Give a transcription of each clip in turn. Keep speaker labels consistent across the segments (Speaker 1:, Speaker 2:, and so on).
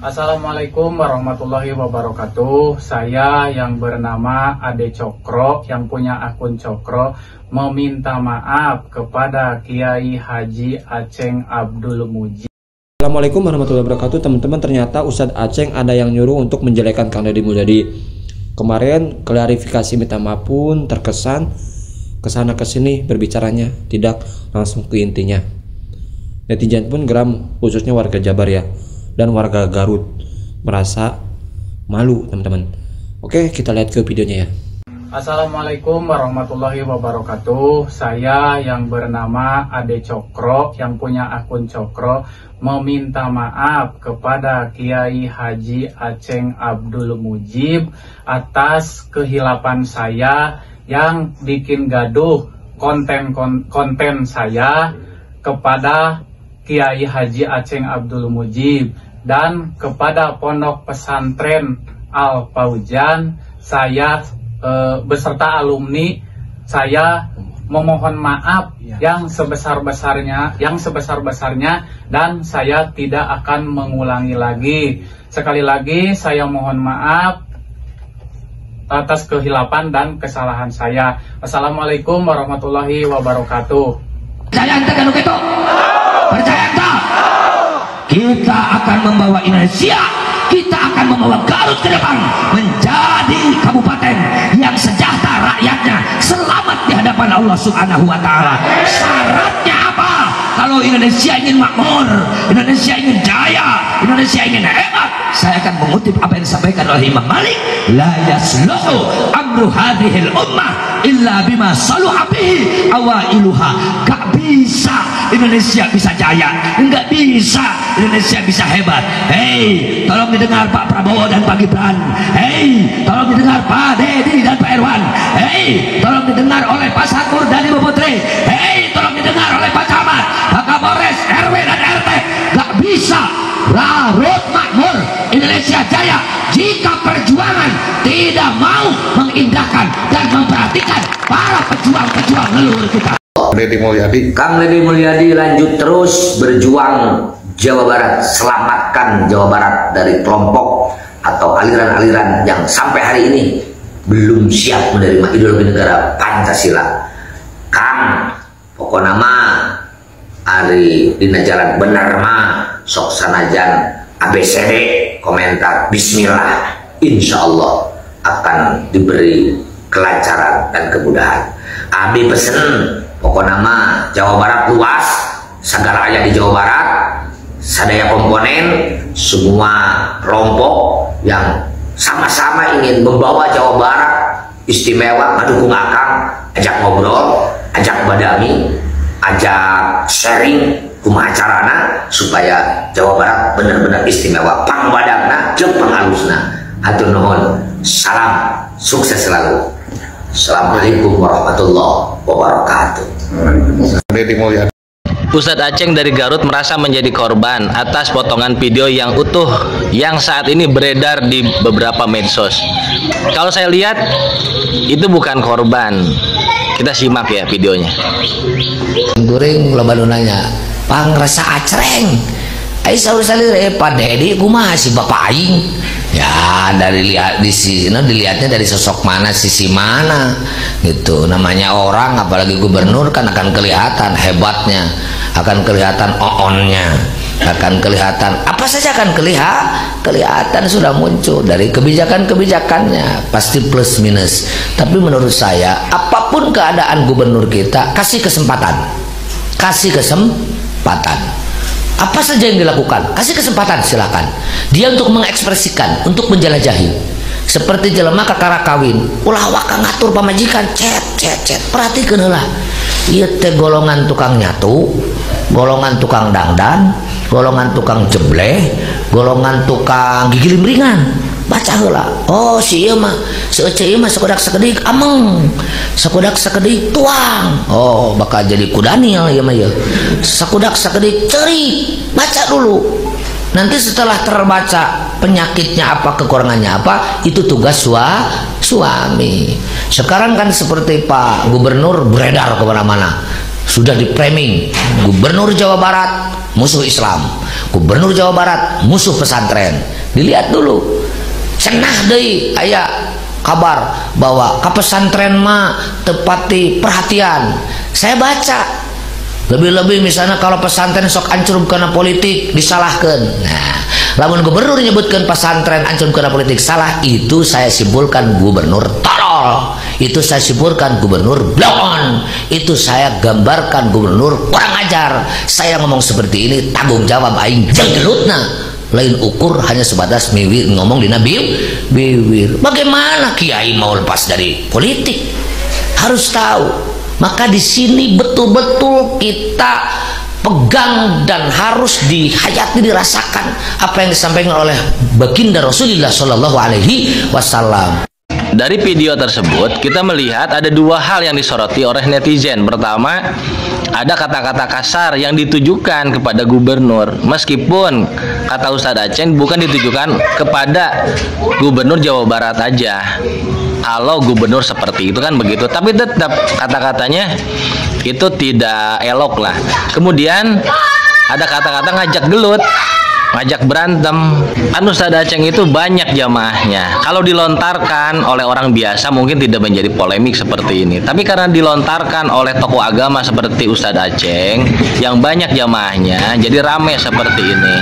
Speaker 1: Assalamualaikum warahmatullahi wabarakatuh. Saya yang bernama Ade Cokro, yang punya akun Cokro, meminta maaf kepada Kiai Haji Aceng Abdul Mujib.
Speaker 2: Assalamualaikum warahmatullahi wabarakatuh. Teman-teman, ternyata Ustadz Aceng ada yang nyuruh untuk menjelekan Kang Deddy Mulyadi. Kemarin klarifikasi minta maaf pun terkesan kesana kesini berbicaranya tidak langsung ke intinya. Netizen pun geram, khususnya warga Jabar ya, dan warga Garut merasa malu, teman-teman. Oke, kita lihat ke videonya ya.
Speaker 1: Assalamualaikum warahmatullahi wabarakatuh. Saya yang bernama Ade Cokro, yang punya akun Cokro, meminta maaf kepada Kiai Haji Aceng Abdul Mujib atas kehilapan saya yang bikin gaduh konten saya kepada Kiai Haji Aceng Abdul Mujib dan kepada Pondok Pesantren Al Paujan. Saya beserta alumni, saya memohon maaf yang sebesar-besarnya dan saya tidak akan mengulangi lagi. Sekali lagi saya mohon maaf atas kehilapan dan kesalahan saya. Assalamualaikum warahmatullahi wabarakatuh.
Speaker 3: Percaya tak? Kita akan membawa Indonesia, kita akan membawa Garut ke depan menjadi kabupaten yang sejahtera, rakyatnya selamat di hadapan Allah Subhanahu wa Ta'ala. Syaratnya apa? Kalau Indonesia ingin makmur, Indonesia ingin jaya, Indonesia ingin hebat, saya akan mengutip apa yang disampaikan oleh Imam Malik, la yasluhu amru hadhil ummah illa bima saluha bihi awailuha. Gak bisa Indonesia bisa jaya, enggak bisa Indonesia bisa hebat. Hei, tolong didengar Pak Prabowo dan Pak Gibran. Hei, tolong didengar Pak Deddy dan Pak Irwan. Hei, tolong didengar oleh Pak Sakur dan Ibu Putri. Hei, tolong didengar oleh Pak Camat, Pak Kapolres, RW dan RT. Gak bisa Garut makmur, Indonesia jaya jika perjuangan tidak mau mengindahkan dan memperhatikan para pejuang-pejuang leluhur kita.
Speaker 4: Kang Deddy Mulyadi lanjut terus berjuang Jawa Barat, selamatkan Jawa Barat dari kelompok atau aliran-aliran yang sampai hari ini belum siap menerima ideologi negara Pancasila. Kang, pokoknya mah hari dina jalan bener mah sok sanajan ABCD komentar bismillah, insya Allah akan diberi kelancaran dan kemudahan. Abi pesen pokoknya mah Jawa Barat luas, segala ayah di Jawa Barat, sadaya komponen, semua kelompok yang sama-sama ingin membawa Jawa Barat istimewa, mendukung Akang, ajak ngobrol, ajak badami, ajak sharing kumaha carana supaya Jawa Barat benar-benar istimewa, pangbadangna jeung panghalusna. Hatur nuhun, salam sukses selalu. Assalamualaikum warahmatullahi wabarakatuh.
Speaker 5: Ustadz Aceng dari Garut merasa menjadi korban atas potongan video yang utuh yang saat ini beredar di beberapa medsos. Kalau saya lihat itu bukan korban. Kita simak ya videonya.
Speaker 3: During loba nu nanya, "Pangrasa Aceng, ai saur salire Pak Deddy kumaha si Bapak aing?" Ya dari lihat di sini dilihatnya dari sosok mana, sisi mana gitu. Namanya orang apalagi gubernur kan akan kelihatan hebatnya, akan kelihatan oonnya, akan kelihatan apa saja akan kelihatan sudah muncul dari kebijakan-kebijakannya pasti plus minus. Tapi menurut saya apapun keadaan gubernur kita kasih kesempatan. Apa saja yang dilakukan, kasih kesempatan, silakan dia untuk mengekspresikan, untuk menjelajahi. Seperti jelema kakara kawin, ulah waka ngatur pamajikan, cet perhatikan lah. Ieu teh golongan tukang nyatu, golongan tukang dangdan, golongan tukang jebleh, golongan tukang gigi limringan. Baca heula. Oh si ieu mah seuceu mah sakodak sakedik ameng, sakodak sakedik tuang. Oh bakal jadi Daniel ieu mah ieu. Sakodak sakedik ceurik. Baca dulu. Nanti setelah terbaca penyakitnya apa, kekurangannya apa, itu tugas suami. Sekarang kan seperti Pak Gubernur beredar kemana-mana, sudah di framing Gubernur Jawa Barat musuh Islam,
Speaker 4: Gubernur Jawa Barat musuh pesantren. Dilihat dulu, cenah deui aya kabar bahwa ke pesantren mah tepati perhatian. Saya baca lebih-lebih misalnya kalau pesantren sok ancur karena politik disalahkan. Nah, lamun gubernur menyebutkan pesantren ancur karena politik salah, itu saya simpulkan gubernur tolol, itu saya simpulkan gubernur blon, itu saya gambarkan gubernur kurang ajar. Saya ngomong seperti ini tanggung jawab aing jenggelutna, lain ukur hanya sebatas miwir ngomong di bibir. Bagaimana kiai mau lepas dari politik? Harus tahu. Maka di sini betul-betul kita pegang dan harus dihayati, dirasakan apa yang disampaikan oleh baginda Rasulullah Shallallahu Alaihi Wasallam.
Speaker 5: Dari video tersebut kita melihat ada dua hal yang disoroti oleh netizen. Pertama, ada kata-kata kasar yang ditujukan kepada gubernur, meskipun kata Ustadz Aceng bukan ditujukan kepada gubernur Jawa Barat aja. Kalau gubernur seperti itu kan begitu, tapi tetap kata-katanya itu tidak elok lah. Kemudian ada kata-kata ngajak gelut, ngajak berantem. Kan Ustadz Aceng itu banyak jamaahnya. Kalau dilontarkan oleh orang biasa mungkin tidak menjadi polemik seperti ini, tapi karena dilontarkan oleh tokoh agama seperti Ustadz Aceng yang banyak jamaahnya, jadi rame seperti ini.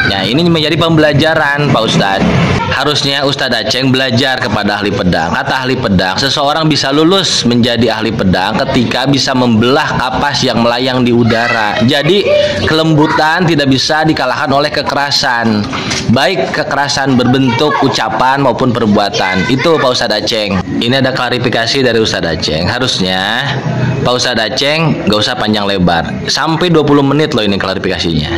Speaker 5: Nah, ini menjadi pembelajaran Pak Ustadz. Harusnya Ustadz Aceng belajar kepada ahli pedang. Kata ahli pedang, seseorang bisa lulus menjadi ahli pedang ketika bisa membelah kapas yang melayang di udara. Jadi kelembutan tidak bisa dikalahkan oleh kekerasan, baik kekerasan berbentuk ucapan maupun perbuatan. Itu Pak Ustadz Aceng. Ini ada klarifikasi dari Ustadz Aceng. Harusnya Pak Ustadz Aceng gak usah panjang lebar, sampai 20 menit loh ini klarifikasinya.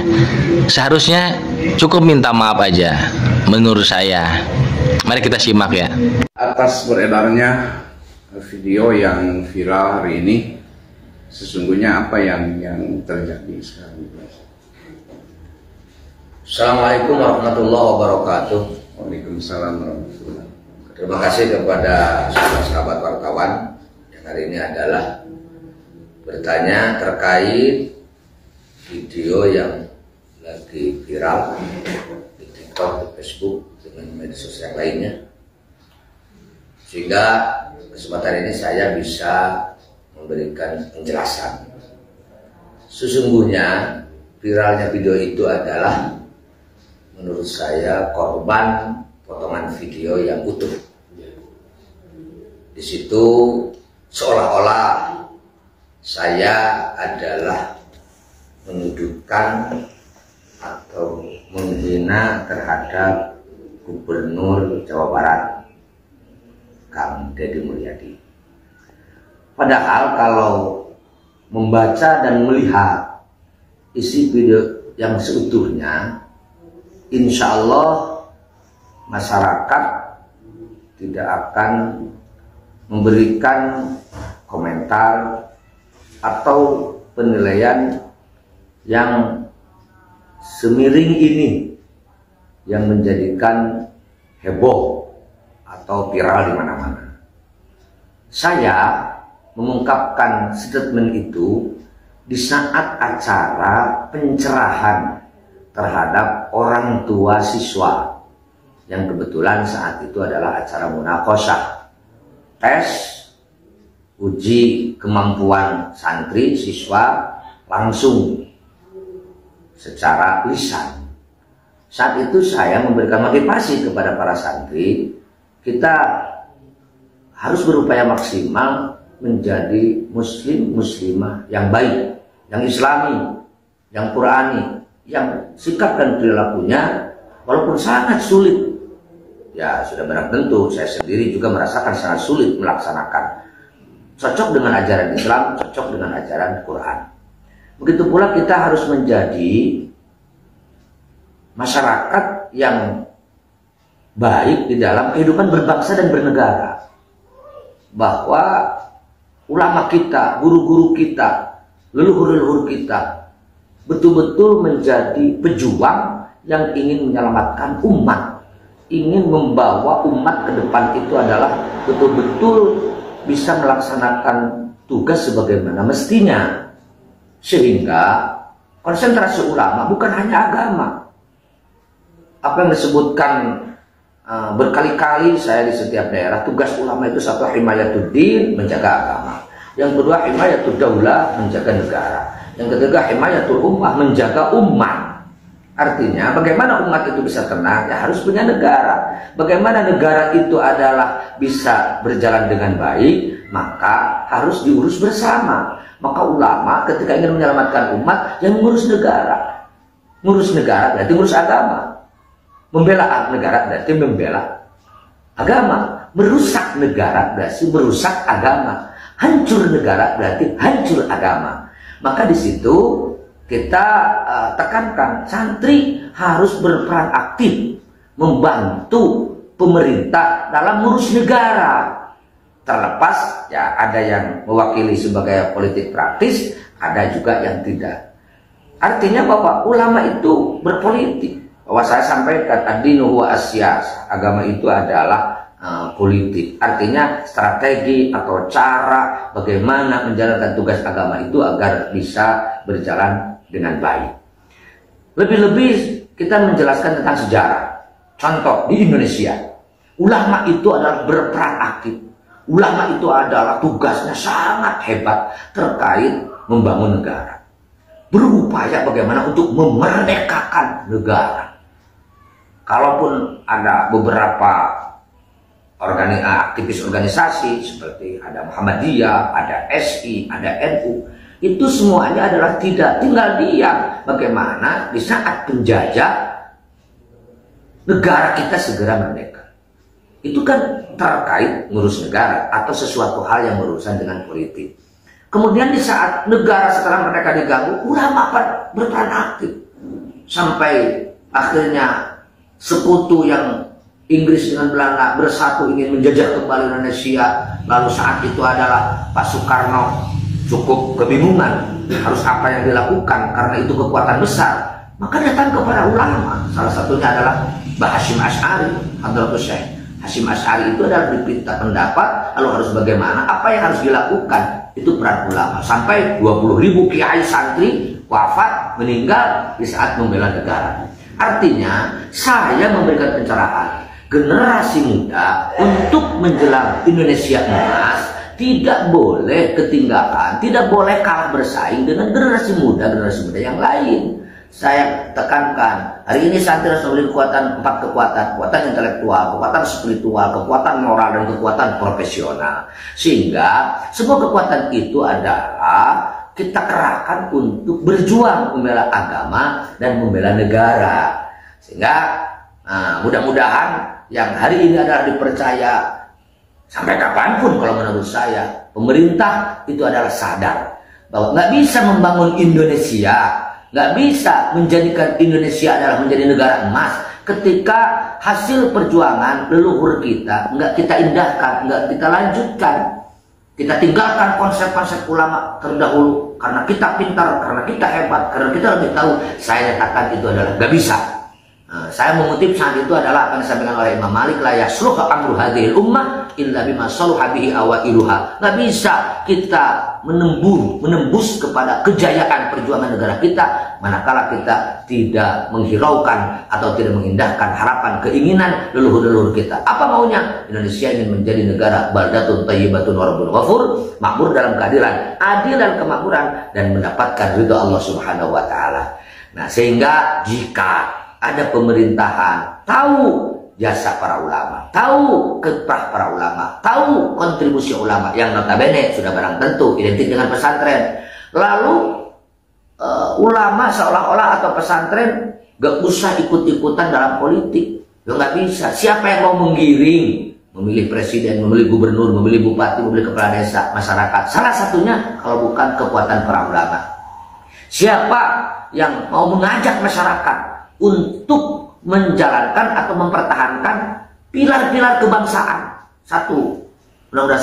Speaker 5: Seharusnya cukup minta maaf aja menurut saya. Mari kita simak ya.
Speaker 6: Atas beredarnya video yang viral hari ini, sesungguhnya apa yang terjadi sekarang?
Speaker 4: Assalamualaikum warahmatullahi wabarakatuh.
Speaker 6: Waalaikumsalam warahmatullahi wabarakatuh.
Speaker 4: Terima kasih kepada sahabat wartawan yang hari ini adalah bertanya terkait video yang lagi viral di TikTok, di Facebook, dengan media sosial lainnya, sehingga kesempatan ini saya bisa memberikan penjelasan. Sesungguhnya viralnya video itu adalah menurut saya korban potongan video yang utuh. Di situ seolah-olah saya adalah menuduhkan atau menghina terhadap Gubernur Jawa Barat, Kang Deddy Mulyadi. Padahal kalau membaca dan melihat isi video yang seutuhnya, insya Allah masyarakat tidak akan memberikan komentar atau penilaian yang semiring ini yang menjadikan heboh atau viral di mana-mana. Saya mengungkapkan statement itu di saat acara pencerahan terhadap orang tua siswa yang kebetulan saat itu adalah acara munaqosyah, tes uji kemampuan santri siswa langsung secara lisan. Saat itu saya memberikan motivasi kepada para santri, kita harus berupaya maksimal menjadi muslim muslimah yang baik, yang islami, yang qurani, yang sikap dan perilakunya walaupun sangat sulit, ya sudah barang tentu saya sendiri juga merasakan sangat sulit melaksanakan, cocok dengan ajaran Islam, cocok dengan ajaran Quran. Begitu pula kita harus menjadi masyarakat yang baik di dalam kehidupan berbangsa dan bernegara. Bahwa ulama kita, guru-guru kita, leluhur-leluhur kita betul-betul menjadi pejuang yang ingin menyelamatkan umat, ingin membawa umat ke depan. Itu adalah betul-betul bisa melaksanakan tugas sebagaimana mestinya, sehingga konsentrasi ulama bukan hanya agama. Apa yang disebutkan berkali-kali saya di setiap daerah, tugas ulama itu satu, himayatuddin, menjaga agama. Yang kedua, himayatud daulah, menjaga negara. Yang ketiga, himayatul ummah, menjaga umat. Artinya bagaimana umat itu bisa tenang, ya harus punya negara. Bagaimana negara itu adalah bisa berjalan dengan baik, maka harus diurus bersama. Maka ulama ketika ingin menyelamatkan umat, yang mengurus negara. Ngurus negara berarti ngurus agama. Membela negara berarti membela agama. Merusak negara berarti merusak agama. Hancur negara berarti hancur agama. Maka di situ kita tekankan santri harus berperan aktif membantu pemerintah dalam mengurus negara. Terlepas ya ada yang mewakili sebagai politik praktis, ada juga yang tidak. Artinya bahwa ulama itu berpolitik. Bahwa saya sampaikan ad-dinu huwa as-siyasah, agama itu adalah politik. Artinya strategi atau cara bagaimana menjalankan tugas agama itu agar bisa berjalan dengan baik. Lebih-lebih kita menjelaskan tentang sejarah. Contoh di Indonesia, ulama itu adalah berperan aktif. Ulama itu adalah tugasnya sangat hebat terkait membangun negara. Berupaya bagaimana untuk memerdekakan negara. Kalaupun ada beberapa aktivis organisasi seperti ada Muhammadiyah, ada SI, ada NU, itu semuanya adalah tidak tinggal diam. Bagaimana di saat penjajah negara kita segera merdeka. Itu kan terkait ngurus negara atau sesuatu hal yang berurusan dengan politik. Kemudian di saat negara setelah merdeka diganggu, ulama berperan aktif. Sampai akhirnya sekutu yang Inggris dengan Belanda bersatu ingin menjajah kembali Indonesia. Lalu saat itu adalah Pak Soekarno cukup kebingungan harus apa yang dilakukan karena itu kekuatan besar. Maka datang kepada ulama. Salah satunya adalah Mbah Hasyim Asy'ari, Hadratus Syekh Hasyim Asy'ari itu adalah diminta pendapat lalu harus bagaimana, apa yang harus dilakukan. Itu peran ulama. Sampai 20.000 kiai santri wafat, meninggal di saat membela negara. Artinya saya memberikan pencerahan generasi muda untuk menjelang Indonesia emas tidak boleh ketinggalan, tidak boleh kalah bersaing dengan generasi muda yang lain. Saya tekankan, hari ini santri harus memiliki empat kekuatan intelektual, kekuatan spiritual, kekuatan moral, dan kekuatan profesional. Sehingga semua kekuatan itu adalah kita kerahkan untuk berjuang membela agama dan membela negara. Sehingga mudah-mudahan yang hari ini adalah dipercaya sampai kapanpun, kalau menurut saya pemerintah itu adalah sadar bahwa nggak bisa membangun Indonesia, nggak bisa menjadikan Indonesia adalah menjadi negara emas ketika hasil perjuangan leluhur kita nggak kita indahkan, nggak kita lanjutkan. Kita tinggalkan konsep-konsep ulama terdahulu karena kita pintar, karena kita hebat, karena kita lebih tahu. Saya nyatakan itu adalah nggak bisa. Saya mengutip saat itu adalah apa yang disampaikan oleh Imam Malik, la yasluhu amru hadhil ummah illa bima saluha bihi awailuha. Nggak bisa kita menembus kepada kejayaan perjuangan negara kita manakala kita tidak menghiraukan atau tidak mengindahkan harapan keinginan leluhur-leluhur kita. Apa maunya? Indonesia ingin menjadi negara baldatun thayyibatun wa rabbun ghafur, makmur dalam keadilan, adil dan kemakmuran, dan mendapatkan ridha Allah Subhanahu wa taala. Nah, sehingga jika ada pemerintahan tahu jasa para ulama, tahu kiprah para ulama, tahu kontribusi ulama yang notabene sudah barang tentu identik dengan pesantren, lalu ulama seolah-olah atau pesantren gak usah ikut-ikutan dalam politik. Ya nggak bisa. Siapa yang mau menggiring, memilih presiden, memilih gubernur, memilih bupati, memilih kepala desa, masyarakat? Salah satunya kalau bukan kekuatan para ulama. Siapa yang mau mengajak masyarakat untuk menjalankan atau mempertahankan pilar-pilar kebangsaan? 1. Undang-Undang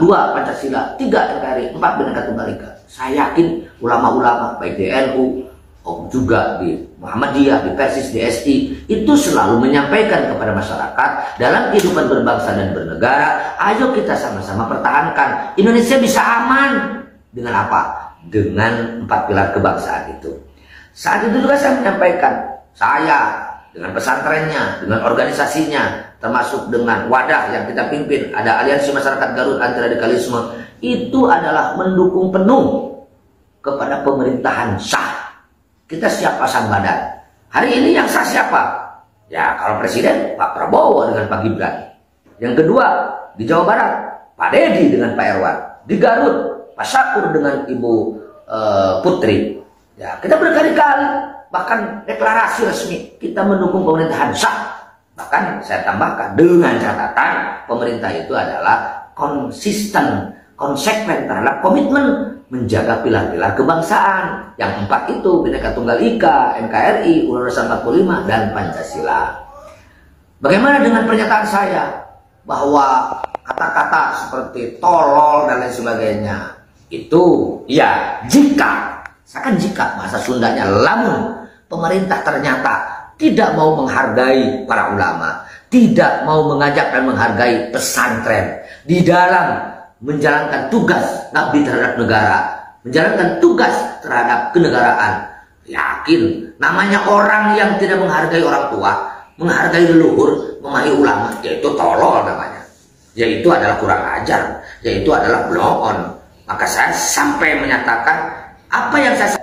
Speaker 4: 45, 2. Pancasila, 3. NKRI, 4. Bhinneka Tunggal Ika. Saya yakin ulama-ulama baik di NU juga di Muhammadiyah, di Persis, di SI itu selalu menyampaikan kepada masyarakat dalam kehidupan berbangsa dan bernegara, ayo kita sama-sama pertahankan. Indonesia bisa aman dengan apa? Dengan 4 pilar kebangsaan itu. Saat itu juga saya menyampaikan, saya dengan pesantrennya, dengan organisasinya, termasuk dengan wadah yang kita pimpin, ada Aliansi Masyarakat Garut Anti Radikalisme, itu adalah mendukung penuh kepada pemerintahan sah. Kita siap pasang badan. Hari ini yang sah siapa? Ya kalau presiden Pak Prabowo dengan Pak Gibran. Yang kedua di Jawa Barat Pak Dedi dengan Pak Erwan. Di Garut Pak Syakur dengan Ibu Putri. Ya kita berkali-kali bahkan deklarasi resmi kita mendukung pemerintahan sah. Bahkan saya tambahkan dengan catatan pemerintah itu adalah konsisten, konsekuen terhadap komitmen menjaga pilar-pilar kebangsaan. Yang 4 itu Bhinneka Tunggal Ika, NKRI, Undang-Undang 45 dan Pancasila. Bagaimana dengan pernyataan saya bahwa kata-kata seperti tolol dan lain sebagainya itu ya jika, saya kan jika bahasa Sundanya lamun pemerintah ternyata tidak mau menghargai para ulama, tidak mau mengajak dan menghargai pesantren di dalam menjalankan tugas ngabdi terhadap negara, menjalankan tugas terhadap kenegaraan. Yakin namanya orang yang tidak menghargai orang tua, menghargai leluhur, memahami ulama, yaitu tolol namanya. Yaitu adalah kurang ajar, yaitu adalah blow on. Maka saya sampai menyatakan apa yang saya